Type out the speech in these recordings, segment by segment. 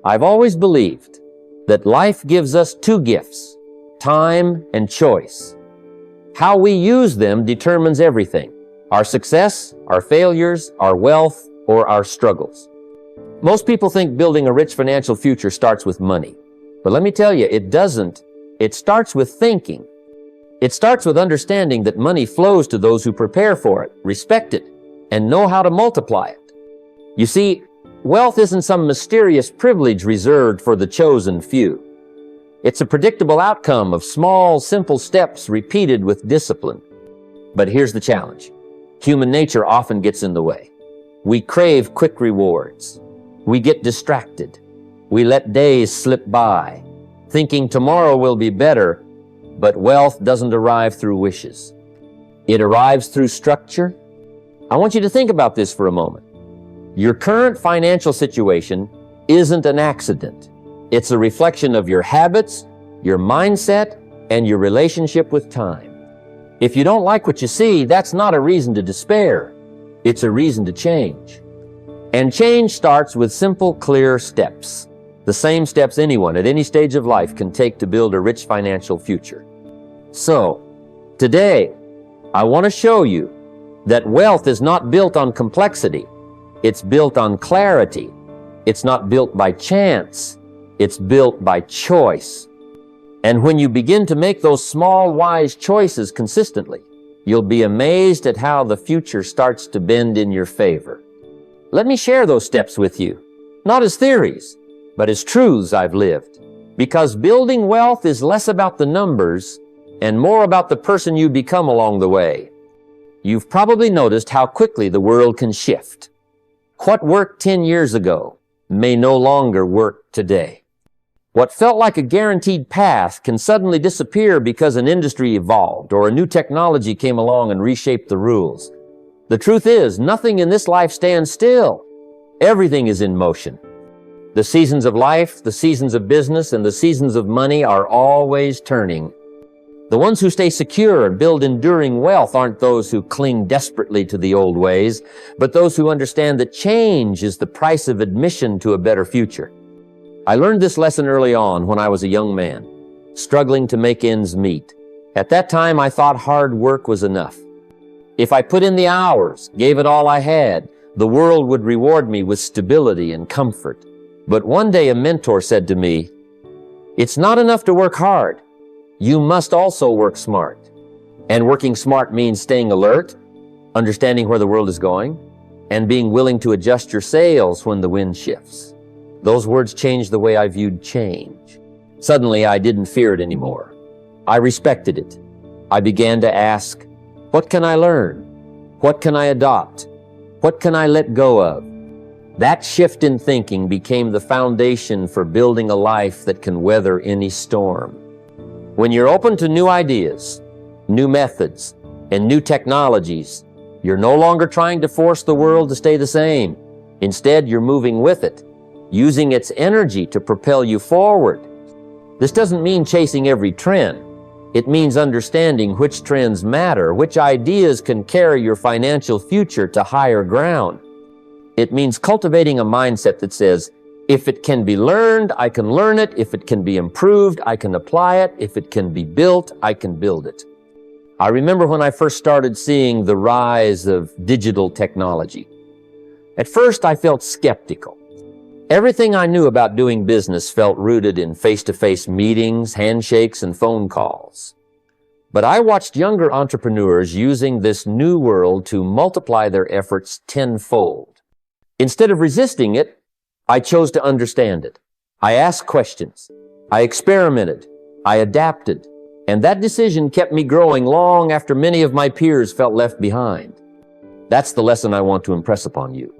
I've always believed that life gives us two gifts, time and choice. How we use them determines everything, our success, our failures, our wealth, or our struggles. Most people think building a rich financial future starts with money. But let me tell you, it doesn't. It starts with thinking. It starts with understanding that money flows to those who prepare for it, respect it, and know how to multiply it. You see, wealth isn't some mysterious privilege reserved for the chosen few. It's a predictable outcome of small, simple steps repeated with discipline. But here's the challenge. Human nature often gets in the way. We crave quick rewards. We get distracted. We let days slip by, thinking tomorrow will be better, but wealth doesn't arrive through wishes. It arrives through structure. I want you to think about this for a moment. Your current financial situation isn't an accident. It's a reflection of your habits, your mindset, and your relationship with time. If you don't like what you see, that's not a reason to despair. It's a reason to change. And change starts with simple, clear steps. The same steps anyone at any stage of life can take to build a rich financial future. So, today, I want to show you that wealth is not built on complexity. It's built on clarity. It's not built by chance. It's built by choice. And when you begin to make those small, wise choices consistently, you'll be amazed at how the future starts to bend in your favor. Let me share those steps with you, not as theories, but as truths I've lived. Because building wealth is less about the numbers and more about the person you become along the way. You've probably noticed how quickly the world can shift. What worked 10 years ago may no longer work today. What felt like a guaranteed path can suddenly disappear because an industry evolved or a new technology came along and reshaped the rules. The truth is, nothing in this life stands still. Everything is in motion. The seasons of life, the seasons of business, and the seasons of money are always turning. The ones who stay secure and build enduring wealth aren't those who cling desperately to the old ways, but those who understand that change is the price of admission to a better future. I learned this lesson early on when I was a young man, struggling to make ends meet. At that time, I thought hard work was enough. If I put in the hours, gave it all I had, the world would reward me with stability and comfort. But one day a mentor said to me, "It's not enough to work hard. You must also work smart." And working smart means staying alert, understanding where the world is going, and being willing to adjust your sails when the wind shifts. Those words changed the way I viewed change. Suddenly, I didn't fear it anymore. I respected it. I began to ask, what can I learn? What can I adopt? What can I let go of? That shift in thinking became the foundation for building a life that can weather any storm. When you're open to new ideas, new methods, and new technologies, you're no longer trying to force the world to stay the same. Instead, you're moving with it, using its energy to propel you forward. This doesn't mean chasing every trend. It means understanding which trends matter, which ideas can carry your financial future to higher ground. It means cultivating a mindset that says, if it can be learned, I can learn it. If it can be improved, I can apply it. If it can be built, I can build it. I remember when I first started seeing the rise of digital technology. At first, I felt skeptical. Everything I knew about doing business felt rooted in face-to-face meetings, handshakes, and phone calls. But I watched younger entrepreneurs using this new world to multiply their efforts tenfold. Instead of resisting it, I chose to understand it. I asked questions. I experimented. I adapted. And that decision kept me growing long after many of my peers felt left behind. That's the lesson I want to impress upon you.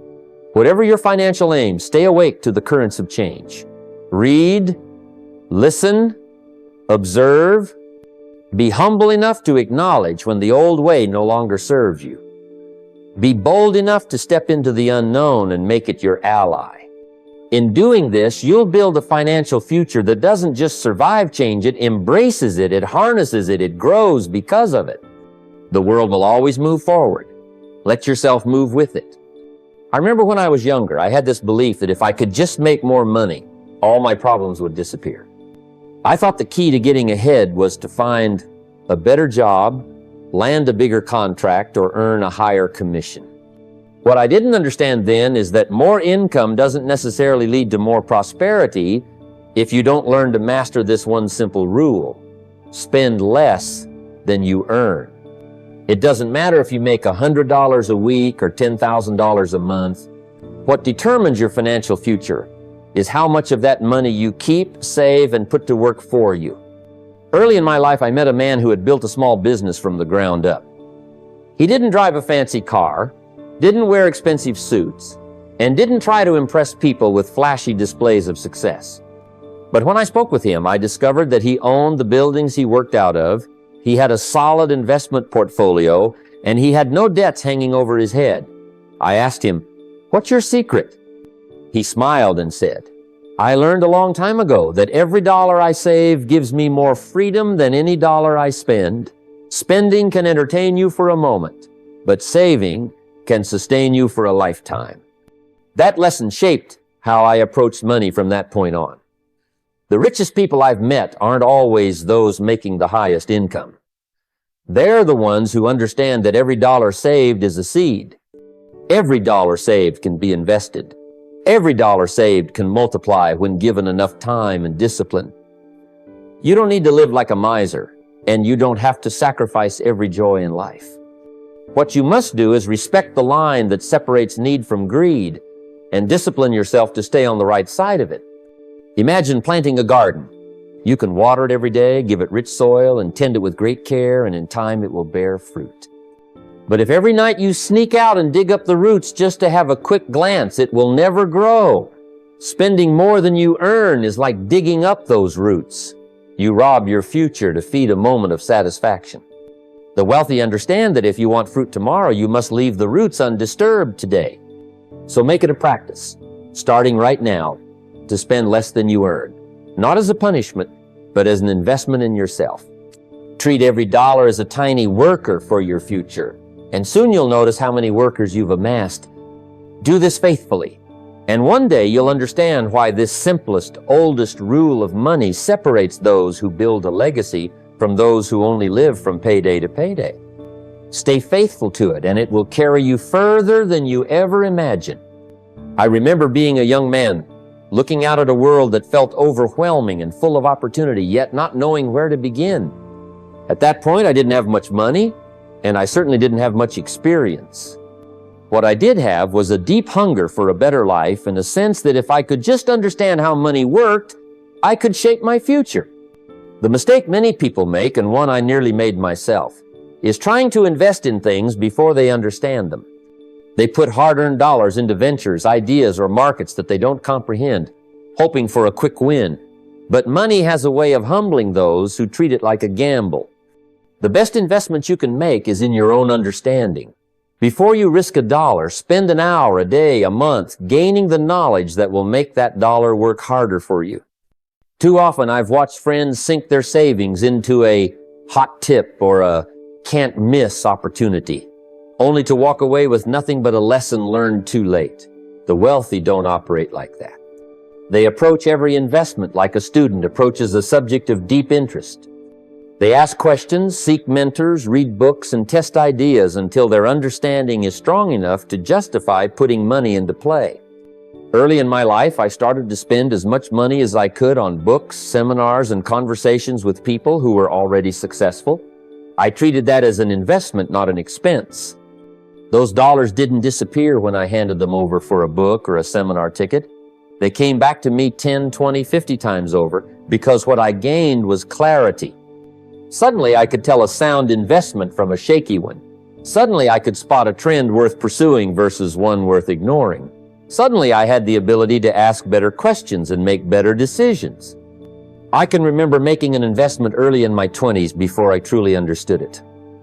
Whatever your financial aim, stay awake to the currents of change. Read, listen, observe, be humble enough to acknowledge when the old way no longer serves you. Be bold enough to step into the unknown and make it your ally. In doing this, you'll build a financial future that doesn't just survive change, it embraces it, it harnesses it, it grows because of it. The world will always move forward. Let yourself move with it. I remember when I was younger, I had this belief that if I could just make more money, all my problems would disappear. I thought the key to getting ahead was to find a better job, land a bigger contract, or earn a higher commission. What I didn't understand then is that more income doesn't necessarily lead to more prosperity if you don't learn to master this one simple rule: spend less than you earn. It doesn't matter if you make $100 a week or $10,000 a month. What determines your financial future is how much of that money you keep, save, and put to work for you. Early in my life, I met a man who had built a small business from the ground up. He didn't drive a fancy car, didn't wear expensive suits, and didn't try to impress people with flashy displays of success. But when I spoke with him, I discovered that he owned the buildings he worked out of, he had a solid investment portfolio, and he had no debts hanging over his head. I asked him, "What's your secret?" He smiled and said, "I learned a long time ago that every dollar I save gives me more freedom than any dollar I spend. Spending can entertain you for a moment, but saving can sustain you for a lifetime." That lesson shaped how I approached money from that point on. The richest people I've met aren't always those making the highest income. They're the ones who understand that every dollar saved is a seed. Every dollar saved can be invested. Every dollar saved can multiply when given enough time and discipline. You don't need to live like a miser, and you don't have to sacrifice every joy in life. What you must do is respect the line that separates need from greed and discipline yourself to stay on the right side of it. Imagine planting a garden. You can water it every day, give it rich soil, and tend it with great care, and in time it will bear fruit. But if every night you sneak out and dig up the roots just to have a quick glance, it will never grow. Spending more than you earn is like digging up those roots. You rob your future to feed a moment of satisfaction. The wealthy understand that if you want fruit tomorrow, you must leave the roots undisturbed today. So make it a practice, starting right now, to spend less than you earn, not as a punishment, but as an investment in yourself. Treat every dollar as a tiny worker for your future, and soon you'll notice how many workers you've amassed. Do this faithfully, and one day you'll understand why this simplest, oldest rule of money separates those who build a legacy from those who only live from payday to payday. Stay faithful to it, and it will carry you further than you ever imagined. I remember being a young man, looking out at a world that felt overwhelming and full of opportunity, yet not knowing where to begin. At that point, I didn't have much money, and I certainly didn't have much experience. What I did have was a deep hunger for a better life and a sense that if I could just understand how money worked, I could shape my future. The mistake many people make, and one I nearly made myself, is trying to invest in things before they understand them. They put hard-earned dollars into ventures, ideas, or markets that they don't comprehend, hoping for a quick win. But money has a way of humbling those who treat it like a gamble. The best investment you can make is in your own understanding. Before you risk a dollar, spend an hour, a day, a month, gaining the knowledge that will make that dollar work harder for you. Too often I've watched friends sink their savings into a hot tip or a can't miss opportunity, only to walk away with nothing but a lesson learned too late. The wealthy don't operate like that. They approach every investment like a student approaches a subject of deep interest. They ask questions, seek mentors, read books, and test ideas until their understanding is strong enough to justify putting money into play. Early in my life, I started to spend as much money as I could on books, seminars, and conversations with people who were already successful. I treated that as an investment, not an expense. Those dollars didn't disappear when I handed them over for a book or a seminar ticket. They came back to me 10, 20, 50 times over because what I gained was clarity. Suddenly, I could tell a sound investment from a shaky one. Suddenly, I could spot a trend worth pursuing versus one worth ignoring. Suddenly, I had the ability to ask better questions and make better decisions. I can remember making an investment early in my 20s before I truly understood it.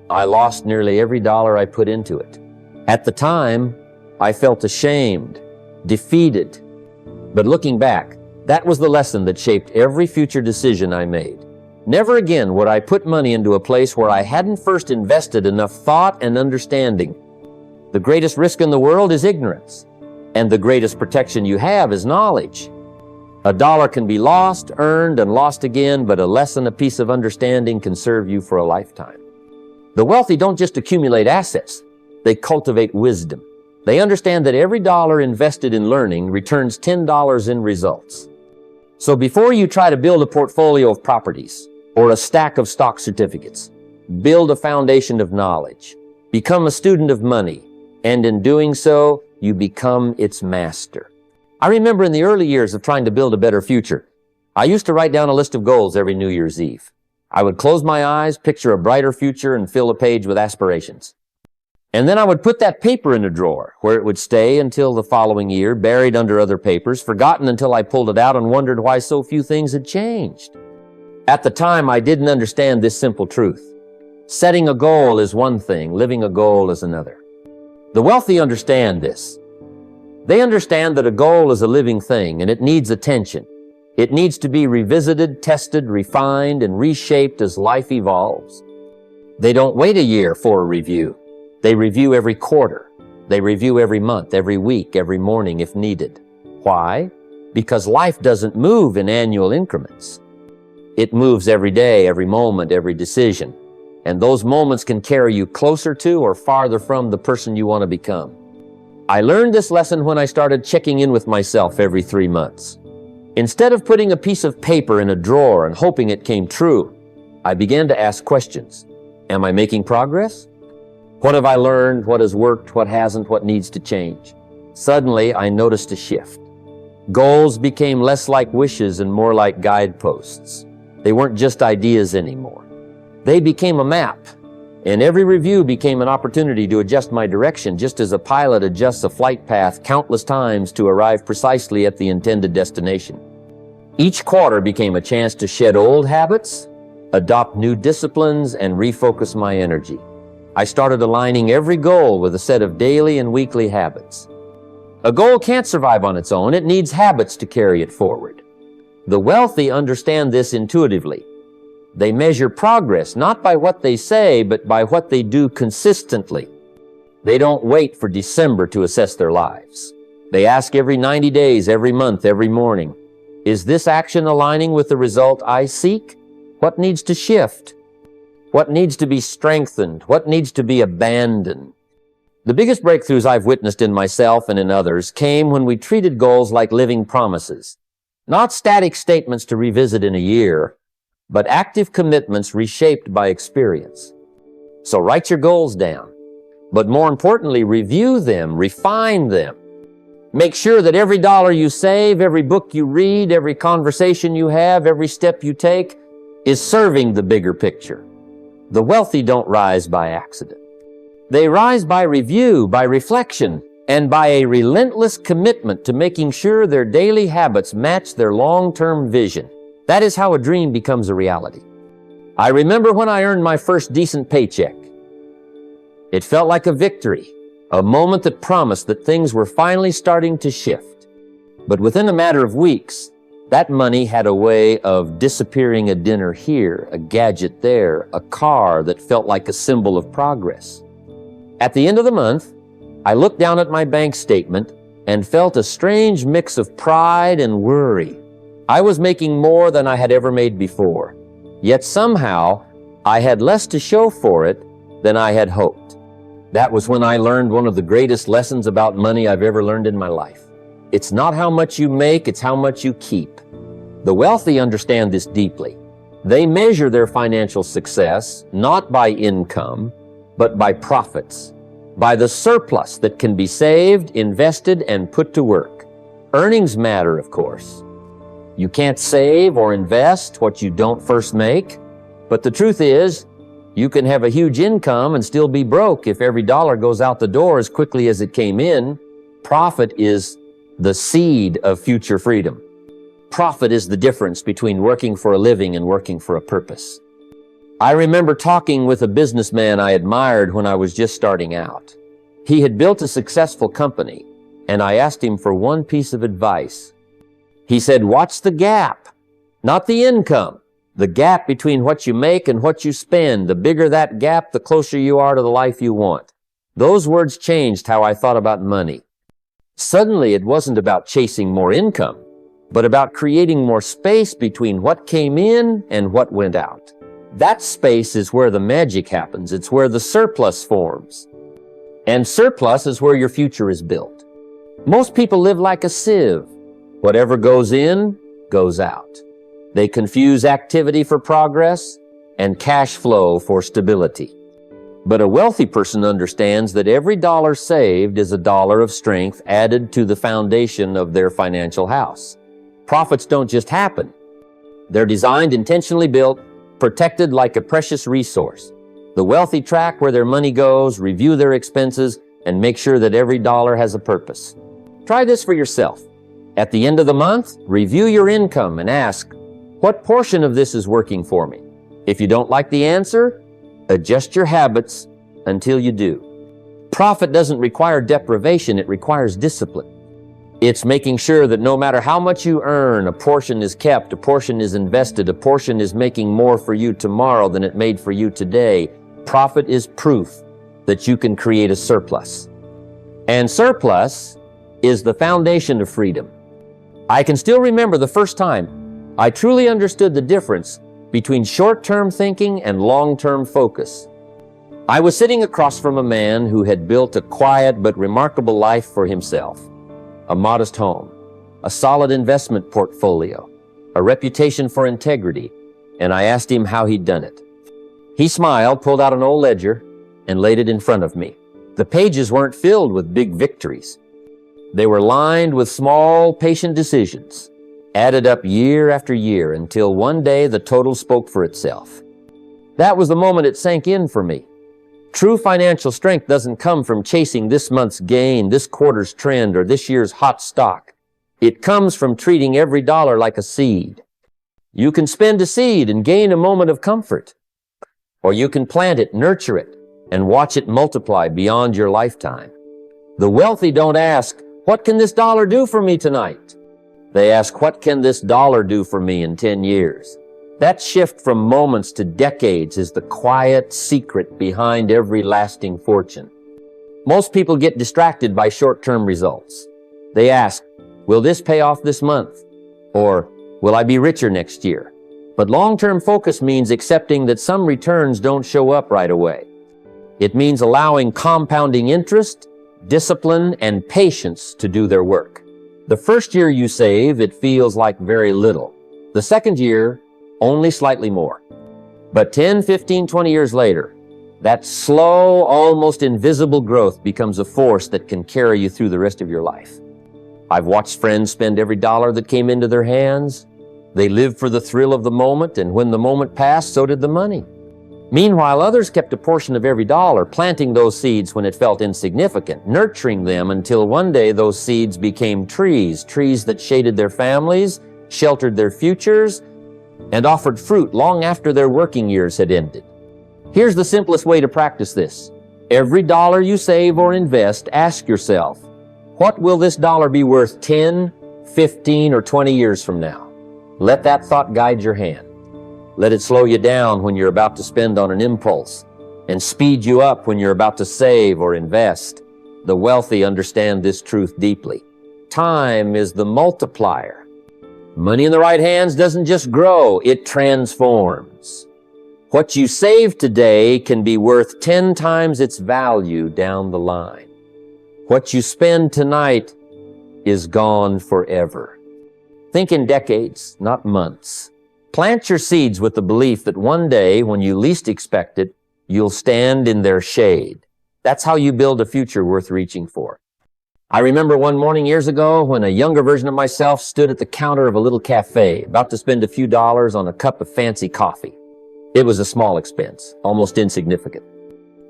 I lost nearly every dollar I put into it. At the time, I felt ashamed, defeated. But looking back, that was the lesson that shaped every future decision I made. Never again would I put money into a place where I hadn't first invested enough thought and understanding. The greatest risk in the world is ignorance, and the greatest protection you have is knowledge. A dollar can be lost, earned, and lost again, but a lesson, a piece of understanding can serve you for a lifetime. The wealthy don't just accumulate assets, they cultivate wisdom. They understand that every dollar invested in learning returns $10 in results. So before you try to build a portfolio of properties or a stack of stock certificates, build a foundation of knowledge. Become a student of money, and in doing so, you become its master. I remember in the early years of trying to build a better future, I used to write down a list of goals every New Year's Eve. I would close my eyes, picture a brighter future, and fill a page with aspirations. And then I would put that paper in a drawer where it would stay until the following year, buried under other papers, forgotten until I pulled it out and wondered why so few things had changed. At the time, I didn't understand this simple truth. Setting a goal is one thing, living a goal is another. The wealthy understand this. They understand that a goal is a living thing and it needs attention. It needs to be revisited, tested, refined, and reshaped as life evolves. They don't wait a year for a review. They review every quarter. They review every month, every week, every morning if needed. Why? Because life doesn't move in annual increments. It moves every day, every moment, every decision. And those moments can carry you closer to or farther from the person you want to become. I learned this lesson when I started checking in with myself every 3 months. Instead of putting a piece of paper in a drawer and hoping it came true, I began to ask questions. Am I making progress? What have I learned? What has worked? What hasn't? What needs to change? Suddenly, I noticed a shift. Goals became less like wishes and more like guideposts. They weren't just ideas anymore. They became a map, and every review became an opportunity to adjust my direction, just as a pilot adjusts a flight path countless times to arrive precisely at the intended destination. Each quarter became a chance to shed old habits, adopt new disciplines, and refocus my energy. I started aligning every goal with a set of daily and weekly habits. A goal can't survive on its own. It needs habits to carry it forward. The wealthy understand this intuitively. They measure progress not by what they say, but by what they do consistently. They don't wait for December to assess their lives. They ask every 90 days, every month, every morning, is this action aligning with the result I seek? What needs to shift? What needs to be strengthened? What needs to be abandoned? The biggest breakthroughs I've witnessed in myself and in others came when we treated goals like living promises. Not static statements to revisit in a year, but active commitments reshaped by experience. So write your goals down, but more importantly, review them, refine them. Make sure that every dollar you save, every book you read, every conversation you have, every step you take is serving the bigger picture. The wealthy don't rise by accident. They rise by review, by reflection, and by a relentless commitment to making sure their daily habits match their long-term vision. That is how a dream becomes a reality. I remember when I earned my first decent paycheck. It felt like a victory, a moment that promised that things were finally starting to shift. But within a matter of weeks, that money had a way of disappearing, a dinner here, a gadget there, a car that felt like a symbol of progress. At the end of the month, I looked down at my bank statement and felt a strange mix of pride and worry. I was making more than I had ever made before, yet somehow I had less to show for it than I had hoped. That was when I learned one of the greatest lessons about money I've ever learned in my life. It's not how much you make, it's how much you keep. The wealthy understand this deeply. They measure their financial success not by income, but by profits, by the surplus that can be saved, invested, and put to work. Earnings matter, of course. You can't save or invest what you don't first make, but the truth is, you can have a huge income and still be broke if every dollar goes out the door as quickly as it came in. Profit is the seed of future freedom. Profit is the difference between working for a living and working for a purpose. I remember talking with a businessman I admired when I was just starting out. He had built a successful company, and I asked him for one piece of advice. He said, watch the gap, not the income. The gap between what you make and what you spend. The bigger that gap, the closer you are to the life you want. Those words changed how I thought about money. Suddenly, it wasn't about chasing more income. but about creating more space between what came in and what went out. That space is where the magic happens. It's where the surplus forms. And surplus is where your future is built. Most people live like a sieve. Whatever goes in, goes out. They confuse activity for progress and cash flow for stability. But a wealthy person understands that every dollar saved is a dollar of strength added to the foundation of their financial house. Profits don't just happen. They're designed, intentionally built, protected like a precious resource. The wealthy track where their money goes, review their expenses, and make sure that every dollar has a purpose. Try this for yourself. At the end of the month, review your income and ask, what portion of this is working for me? If you don't like the answer, adjust your habits until you do. Profit doesn't require deprivation, it requires discipline. It's making sure that no matter how much you earn, a portion is kept, a portion is invested, a portion is making more for you tomorrow than it made for you today. Profit is proof that you can create a surplus. And surplus is the foundation of freedom. I can still remember the first time I truly understood the difference between short-term thinking and long-term focus. I was sitting across from a man who had built a quiet but remarkable life for himself. A modest home, a solid investment portfolio, a reputation for integrity, and I asked him how he'd done it. He smiled, pulled out an old ledger, and laid it in front of me. The pages weren't filled with big victories. They were lined with small, patient decisions, added up year after year until one day the total spoke for itself. That was the moment it sank in for me. True financial strength doesn't come from chasing this month's gain, this quarter's trend, or this year's hot stock. It comes from treating every dollar like a seed. You can spend a seed and gain a moment of comfort, or you can plant it, nurture it, and watch it multiply beyond your lifetime. The wealthy don't ask, what can this dollar do for me tonight? They ask, what can this dollar do for me in 10 years? That shift from moments to decades is the quiet secret behind every lasting fortune. Most people get distracted by short-term results. They ask, will this pay off this month? Or, will I be richer next year? But long-term focus means accepting that some returns don't show up right away. It means allowing compounding interest, discipline, and patience to do their work. The first year you save, it feels like very little. The second year, only slightly more. But 10, 15, 20 years later, that slow, almost invisible growth becomes a force that can carry you through the rest of your life. I've watched friends spend every dollar that came into their hands. They lived for the thrill of the moment, and when the moment passed, so did the money. Meanwhile, others kept a portion of every dollar, planting those seeds when it felt insignificant, nurturing them until one day those seeds became trees that shaded their families, sheltered their futures, and offered fruit long after their working years had ended. Here's the simplest way to practice this. Every dollar you save or invest, ask yourself, what will this dollar be worth 10, 15, or 20 years from now? Let that thought guide your hand. Let it slow you down when you're about to spend on an impulse, and speed you up when you're about to save or invest. The wealthy understand this truth deeply. Time is the multiplier. Money in the right hands doesn't just grow, it transforms. What you save today can be worth 10 times its value down the line. What you spend tonight is gone forever. Think in decades, not months. Plant your seeds with the belief that one day, when you least expect it, you'll stand in their shade. That's how you build a future worth reaching for. I remember one morning years ago when a younger version of myself stood at the counter of a little cafe, about to spend a few dollars on a cup of fancy coffee. It was a small expense, almost insignificant.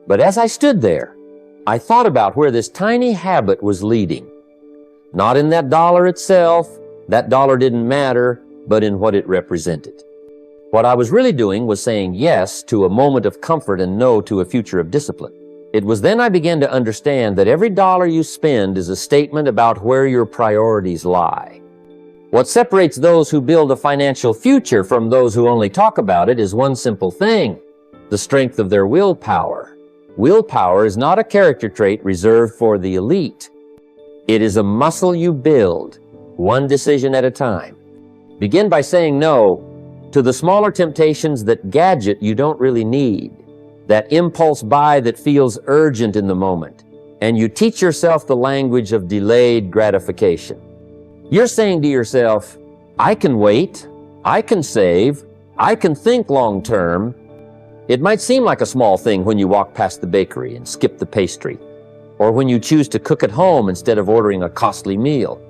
But as I stood there, I thought about where this tiny habit was leading. Not in that dollar itself, that dollar didn't matter, but in what it represented. What I was really doing was saying yes to a moment of comfort and no to a future of discipline. It was then I began to understand that every dollar you spend is a statement about where your priorities lie. What separates those who build a financial future from those who only talk about it is one simple thing: the strength of their willpower. Willpower is not a character trait reserved for the elite. It is a muscle you build one decision at a time. Begin by saying no to the smaller temptations, that gadget you don't really need, that impulse buy that feels urgent in the moment, and you teach yourself the language of delayed gratification. You're saying to yourself, I can wait, I can save, I can think long term. It might seem like a small thing when you walk past the bakery and skip the pastry, or when you choose to cook at home instead of ordering a costly meal.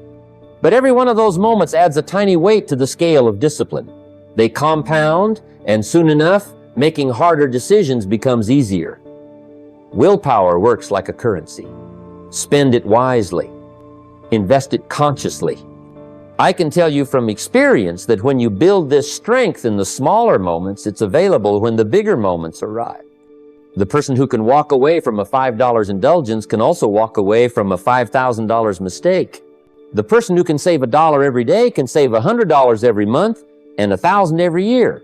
But every one of those moments adds a tiny weight to the scale of discipline. They compound, and soon enough, making harder decisions becomes easier. Willpower works like a currency. Spend it wisely. Invest it consciously. I can tell you from experience that when you build this strength in the smaller moments, it's available when the bigger moments arrive. The person who can walk away from a $5 indulgence can also walk away from a $5,000 mistake. The person who can save $1 every day can save $100 every month and $1,000 every year.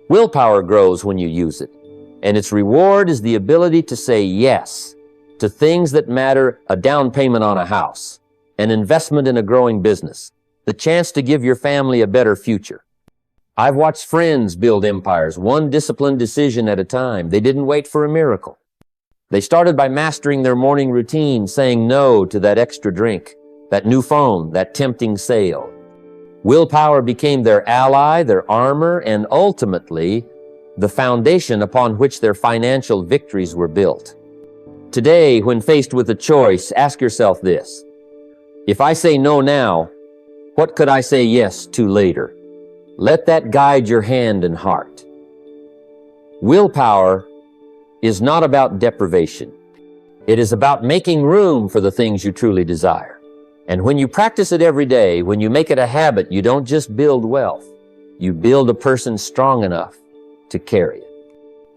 Willpower grows when you use it, and its reward is the ability to say yes to things that matter: a down payment on a house, an investment in a growing business, the chance to give your family a better future. I've watched friends build empires, one disciplined decision at a time. They didn't wait for a miracle. They started by mastering their morning routine, saying no to that extra drink, that new phone, that tempting sale. Willpower became their ally, their armor, and ultimately the foundation upon which their financial victories were built. Today, when faced with a choice, ask yourself this: if I say no now, what could I say yes to later? Let that guide your hand and heart. Willpower is not about deprivation. It is about making room for the things you truly desire. And when you practice it every day, when you make it a habit, you don't just build wealth. You build a person strong enough to carry it.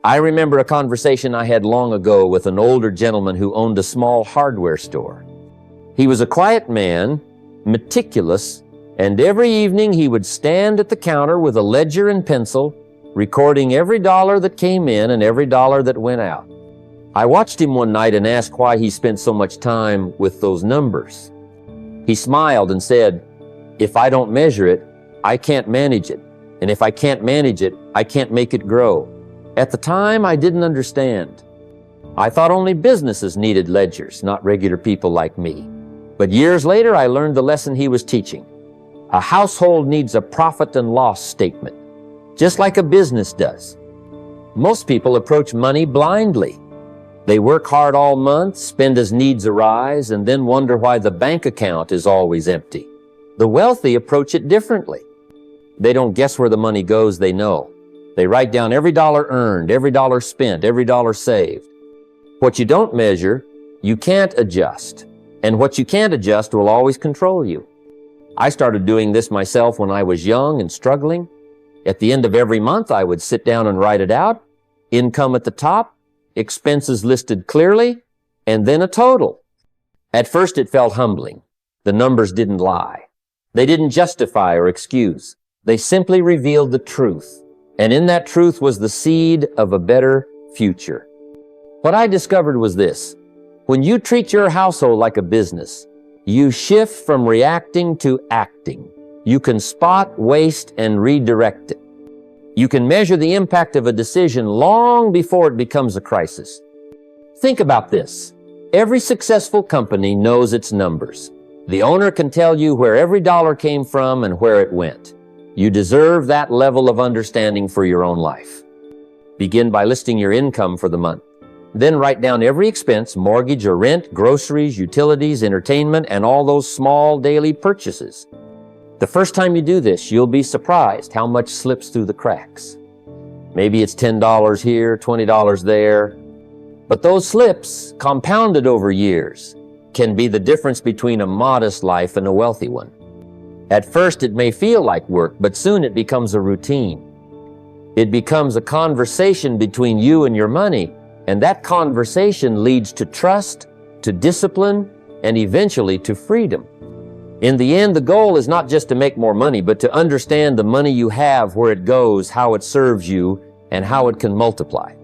I remember a conversation I had long ago with an older gentleman who owned a small hardware store. He was a quiet man, meticulous, and every evening he would stand at the counter with a ledger and pencil, recording every dollar that came in and every dollar that went out. I watched him one night and asked why he spent so much time with those numbers. He smiled and said, if I don't measure it, I can't manage it. And if I can't manage it, I can't make it grow. At the time, I didn't understand. I thought only businesses needed ledgers, not regular people like me. But years later, I learned the lesson he was teaching. A household needs a profit and loss statement, just like a business does. Most people approach money blindly. They work hard all month, spend as needs arise, and then wonder why the bank account is always empty. The wealthy approach it differently. They don't guess where the money goes, they know. They write down every dollar earned, every dollar spent, every dollar saved. What you don't measure, you can't adjust. And what you can't adjust will always control you. I started doing this myself when I was young and struggling. At the end of every month, I would sit down and write it out. Income at the top, expenses listed clearly, and then a total. At first, it felt humbling. The numbers didn't lie. They didn't justify or excuse. They simply revealed the truth. And in that truth was the seed of a better future. What I discovered was this: when you treat your household like a business, you shift from reacting to acting. You can spot waste and redirect it. You can measure the impact of a decision long before it becomes a crisis. Think about this. Every successful company knows its numbers. The owner can tell you where every dollar came from and where it went. You deserve that level of understanding for your own life. Begin by listing your income for the month. Then write down every expense: mortgage or rent, groceries, utilities, entertainment, and all those small daily purchases. The first time you do this, you'll be surprised how much slips through the cracks. Maybe it's $10 here, $20 there. But those slips, compounded over years, can be the difference between a modest life and a wealthy one. At first, it may feel like work, but soon it becomes a routine. It becomes a conversation between you and your money, and that conversation leads to trust, to discipline, and eventually to freedom. In the end, the goal is not just to make more money, but to understand the money you have, where it goes, how it serves you, and how it can multiply.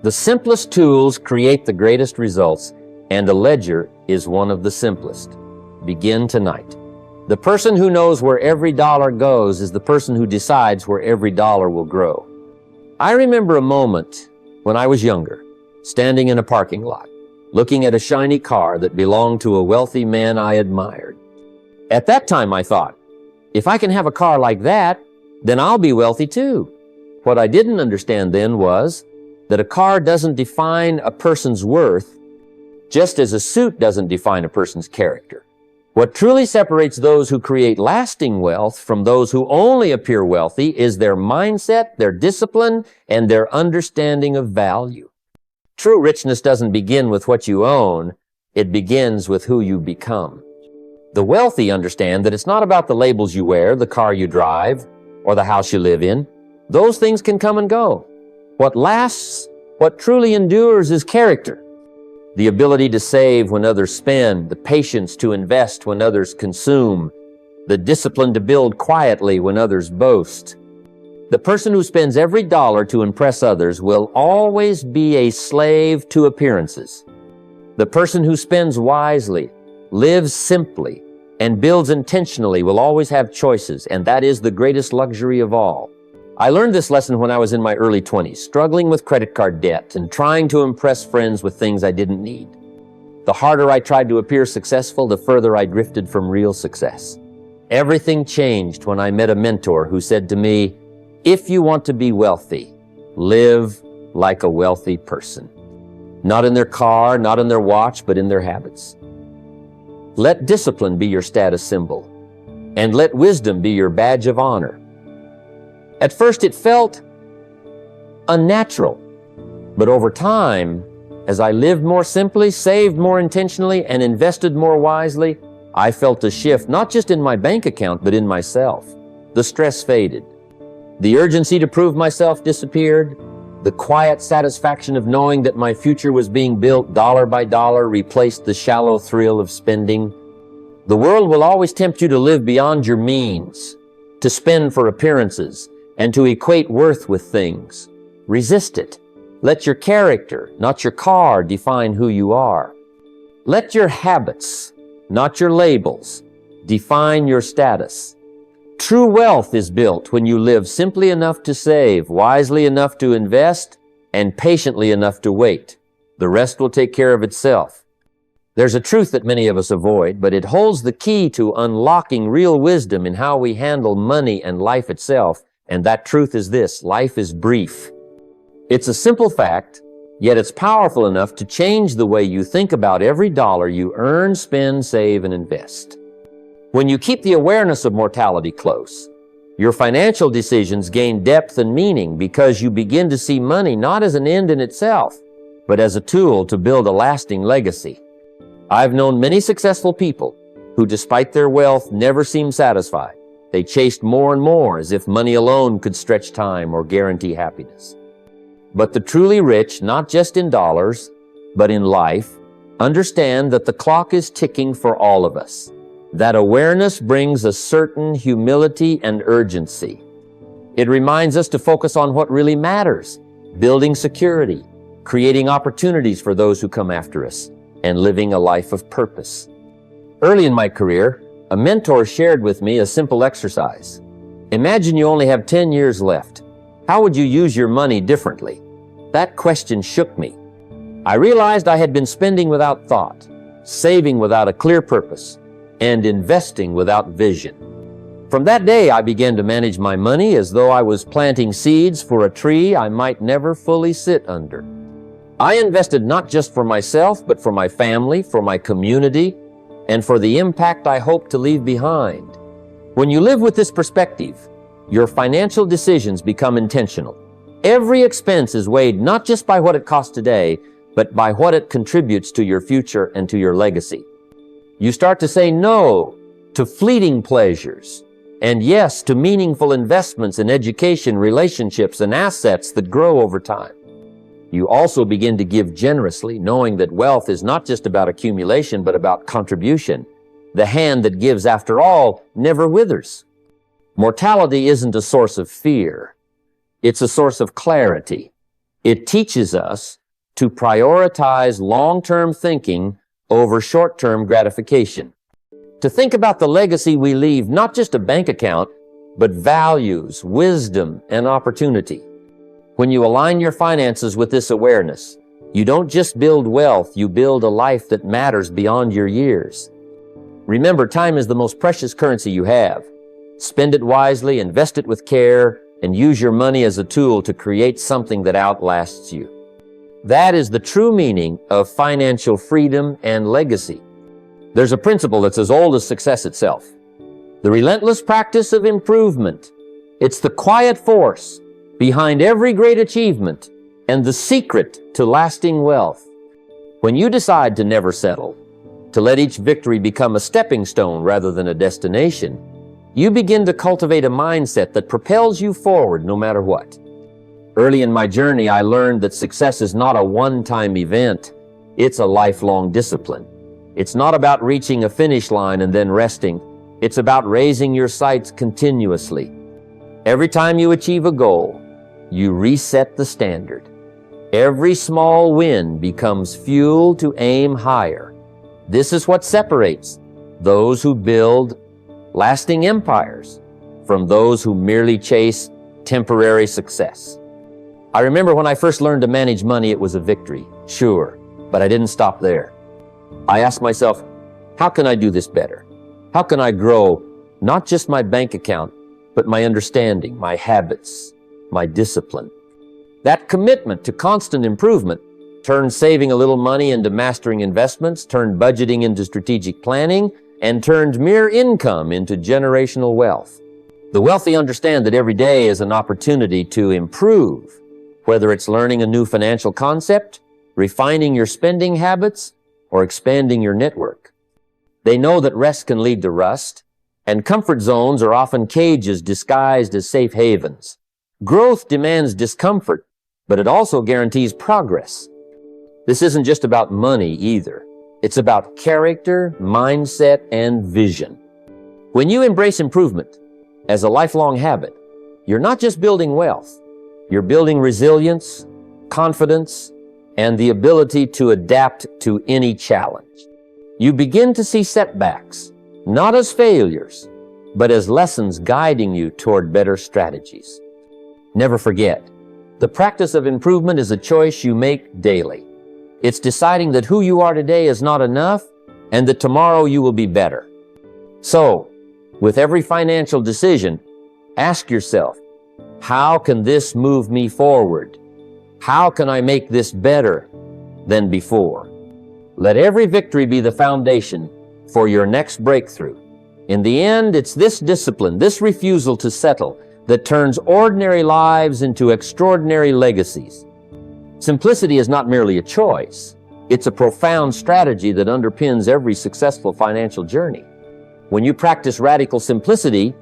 The simplest tools create the greatest results, and a ledger is one of the simplest. Begin tonight. The person who knows where every dollar goes is the person who decides where every dollar will grow. I remember a moment when I was younger, standing in a parking lot, looking at a shiny car that belonged to a wealthy man I admired. At that time, I thought, if I can have a car like that, then I'll be wealthy too. What I didn't understand then was that a car doesn't define a person's worth, just as a suit doesn't define a person's character. What truly separates those who create lasting wealth from those who only appear wealthy is their mindset, their discipline, and their understanding of value. True richness doesn't begin with what you own, it begins with who you become. The wealthy understand that it's not about the labels you wear, the car you drive, or the house you live in. Those things can come and go. What lasts, what truly endures is character. The ability to save when others spend, the patience to invest when others consume, the discipline to build quietly when others boast. The person who spends every dollar to impress others will always be a slave to appearances. The person who spends wisely, lives simply, and builds intentionally will always have choices, and that is the greatest luxury of all. I learned this lesson when I was in my early 20s, struggling with credit card debt and trying to impress friends with things I didn't need. The harder I tried to appear successful, the further I drifted from real success. Everything changed when I met a mentor who said to me, if you want to be wealthy, live like a wealthy person. Not in their car, not in their watch, but in their habits. Let discipline be your status symbol, and let wisdom be your badge of honor. At first it felt unnatural, but over time, as I lived more simply, saved more intentionally, and invested more wisely, I felt a shift, not just in my bank account, but in myself. The stress faded. The urgency to prove myself disappeared. The quiet satisfaction of knowing that my future was being built dollar by dollar replaced the shallow thrill of spending. The world will always tempt you to live beyond your means, to spend for appearances, and to equate worth with things. Resist it. Let your character, not your car, define who you are. Let your habits, not your labels, define your status. True wealth is built when you live simply enough to save, wisely enough to invest, and patiently enough to wait. The rest will take care of itself. There's a truth that many of us avoid, but it holds the key to unlocking real wisdom in how we handle money and life itself. And that truth is this: life is brief. It's a simple fact, yet it's powerful enough to change the way you think about every dollar you earn, spend, save, and invest. When you keep the awareness of mortality close, your financial decisions gain depth and meaning because you begin to see money not as an end in itself, but as a tool to build a lasting legacy. I've known many successful people who, despite their wealth, never seemed satisfied. They chased more and more as if money alone could stretch time or guarantee happiness. But the truly rich, not just in dollars, but in life, understand that the clock is ticking for all of us. That awareness brings a certain humility and urgency. It reminds us to focus on what really matters: building security, creating opportunities for those who come after us, and living a life of purpose. Early in my career, a mentor shared with me a simple exercise. Imagine you only have 10 years left. How would you use your money differently? That question shook me. I realized I had been spending without thought, saving without a clear purpose, and investing without vision. From that day, I began to manage my money as though I was planting seeds for a tree I might never fully sit under. I invested not just for myself, but for my family, for my community, and for the impact I hope to leave behind. When you live with this perspective, your financial decisions become intentional. Every expense is weighed not just by what it costs today, but by what it contributes to your future and to your legacy. You start to say no to fleeting pleasures and yes to meaningful investments in education, relationships, and assets that grow over time. You also begin to give generously, knowing that wealth is not just about accumulation, but about contribution. The hand that gives, after all, never withers. Mortality isn't a source of fear. It's a source of clarity. It teaches us to prioritize long-term thinking over short-term gratification. To think about the legacy we leave, not just a bank account, but values, wisdom, and opportunity. When you align your finances with this awareness, you don't just build wealth, you build a life that matters beyond your years. Remember, time is the most precious currency you have. Spend it wisely, invest it with care, and use your money as a tool to create something that outlasts you. That is the true meaning of financial freedom and legacy. There's a principle that's as old as success itself. The relentless practice of improvement. It's the quiet force behind every great achievement and the secret to lasting wealth. When you decide to never settle, to let each victory become a stepping stone rather than a destination, you begin to cultivate a mindset that propels you forward no matter what. Early in my journey, I learned that success is not a one-time event. It's a lifelong discipline. It's not about reaching a finish line and then resting. It's about raising your sights continuously. Every time you achieve a goal, you reset the standard. Every small win becomes fuel to aim higher. This is what separates those who build lasting empires from those who merely chase temporary success. I remember when I first learned to manage money, it was a victory, sure, but I didn't stop there. I asked myself, how can I do this better? How can I grow not just my bank account, but my understanding, my habits, my discipline? That commitment to constant improvement turned saving a little money into mastering investments, turned budgeting into strategic planning, and turned mere income into generational wealth. The wealthy understand that every day is an opportunity to improve, whether it's learning a new financial concept, refining your spending habits, or expanding your network. They know that rest can lead to rust, and comfort zones are often cages disguised as safe havens. Growth demands discomfort, but it also guarantees progress. This isn't just about money either. It's about character, mindset, and vision. When you embrace improvement as a lifelong habit, you're not just building wealth. You're building resilience, confidence, and the ability to adapt to any challenge. You begin to see setbacks, not as failures, but as lessons guiding you toward better strategies. Never forget, the practice of improvement is a choice you make daily. It's deciding that who you are today is not enough and that tomorrow you will be better. So, with every financial decision, ask yourself, how can this move me forward? How can I make this better than before? Let every victory be the foundation for your next breakthrough. In the end, it's this discipline, this refusal to settle, that turns ordinary lives into extraordinary legacies. Simplicity is not merely a choice. It's a profound strategy that underpins every successful financial journey. When you practice radical simplicity,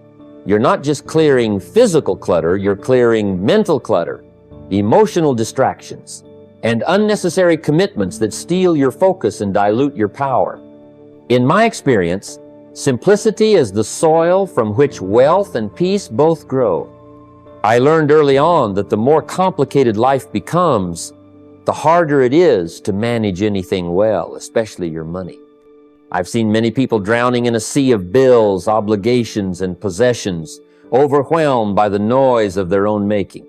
you're not just clearing physical clutter, you're clearing mental clutter, emotional distractions, and unnecessary commitments that steal your focus and dilute your power. In my experience, simplicity is the soil from which wealth and peace both grow. I learned early on that the more complicated life becomes, the harder it is to manage anything well, especially your money. I've seen many people drowning in a sea of bills, obligations, and possessions, overwhelmed by the noise of their own making.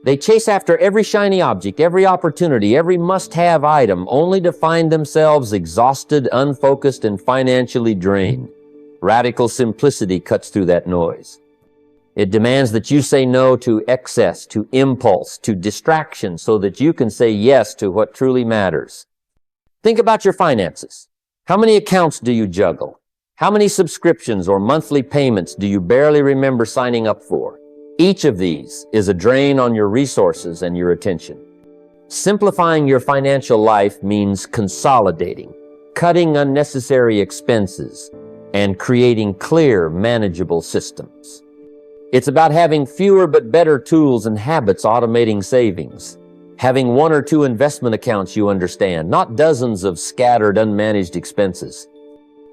They chase after every shiny object, every opportunity, every must-have item, only to find themselves exhausted, unfocused, and financially drained. Radical simplicity cuts through that noise. It demands that you say no to excess, to impulse, to distraction, so that you can say yes to what truly matters. Think about your finances. How many accounts do you juggle? How many subscriptions or monthly payments do you barely remember signing up for? Each of these is a drain on your resources and your attention. Simplifying your financial life means consolidating, cutting unnecessary expenses, and creating clear, manageable systems. It's about having fewer but better tools and habits automating savings, having one or two investment accounts you understand, not dozens of scattered, unmanaged expenses.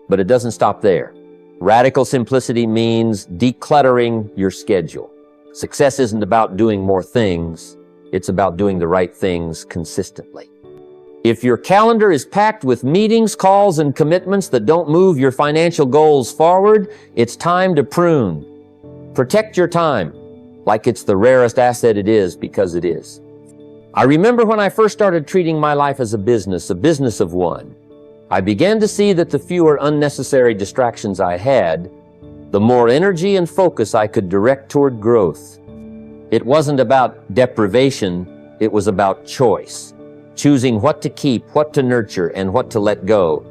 But it doesn't stop there. Radical simplicity means decluttering your schedule. Success isn't about doing more things, it's about doing the right things consistently. If your calendar is packed with meetings, calls, and commitments that don't move your financial goals forward, it's time to prune. Protect your time like it's the rarest asset it is, because it is. I remember when I first started treating my life as a business of one. I began to see that the fewer unnecessary distractions I had, the more energy and focus I could direct toward growth. It wasn't about deprivation, it was about choice. Choosing what to keep, what to nurture, and what to let go.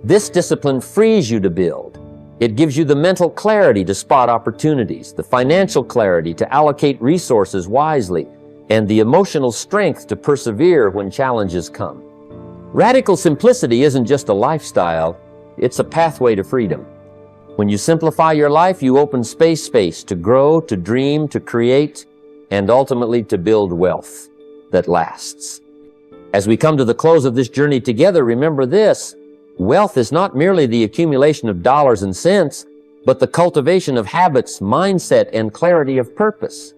This discipline frees you to build. It gives you the mental clarity to spot opportunities, the financial clarity to allocate resources wisely, and the emotional strength to persevere when challenges come. Radical simplicity isn't just a lifestyle, it's a pathway to freedom. When you simplify your life, you open space to grow, to dream, to create, and ultimately to build wealth that lasts. As we come to the close of this journey together, remember this: wealth is not merely the accumulation of dollars and cents, but the cultivation of habits, mindset, and clarity of purpose.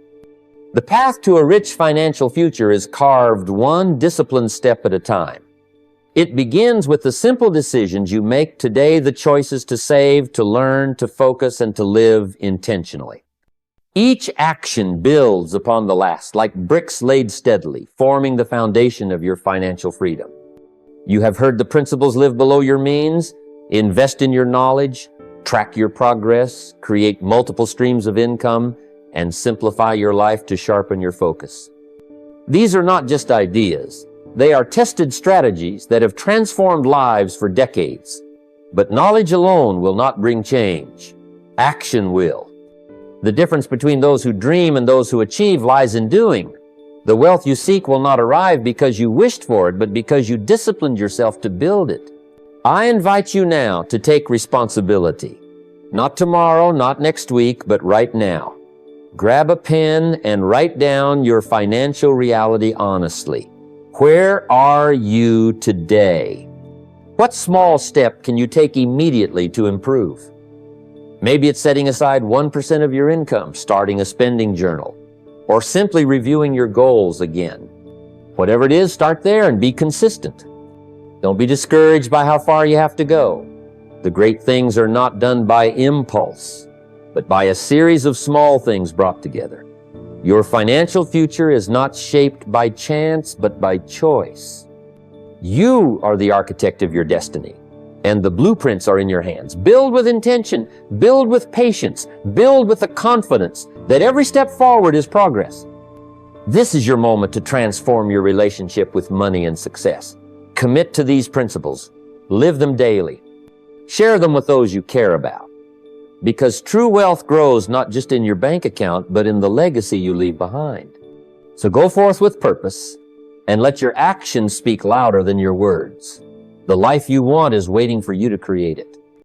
The path to a rich financial future is carved one disciplined step at a time. It begins with the simple decisions you make today, the choices to save, to learn, to focus, and to live intentionally. Each action builds upon the last, like bricks laid steadily, forming the foundation of your financial freedom. You have heard the principles: live below your means, invest in your knowledge, track your progress, create multiple streams of income, and simplify your life to sharpen your focus. These are not just ideas. They are tested strategies that have transformed lives for decades. But knowledge alone will not bring change. Action will. The difference between those who dream and those who achieve lies in doing. The wealth you seek will not arrive because you wished for it, but because you disciplined yourself to build it. I invite you now to take responsibility. Not tomorrow, not next week, but right now. Grab a pen and write down your financial reality honestly. Where are you today? What small step can you take immediately to improve? Maybe it's setting aside 1% of your income, starting a spending journal, or simply reviewing your goals again. Whatever it is, start there and be consistent. Don't be discouraged by how far you have to go. The great things are not done by impulse, but by a series of small things brought together. Your financial future is not shaped by chance, but by choice. You are the architect of your destiny, and the blueprints are in your hands. Build with intention, build with patience, build with the confidence that every step forward is progress. This is your moment to transform your relationship with money and success. Commit to these principles. Live them daily. Share them with those you care about. Because true wealth grows not just in your bank account, but in the legacy you leave behind. So go forth with purpose and let your actions speak louder than your words. The life you want is waiting for you to create it.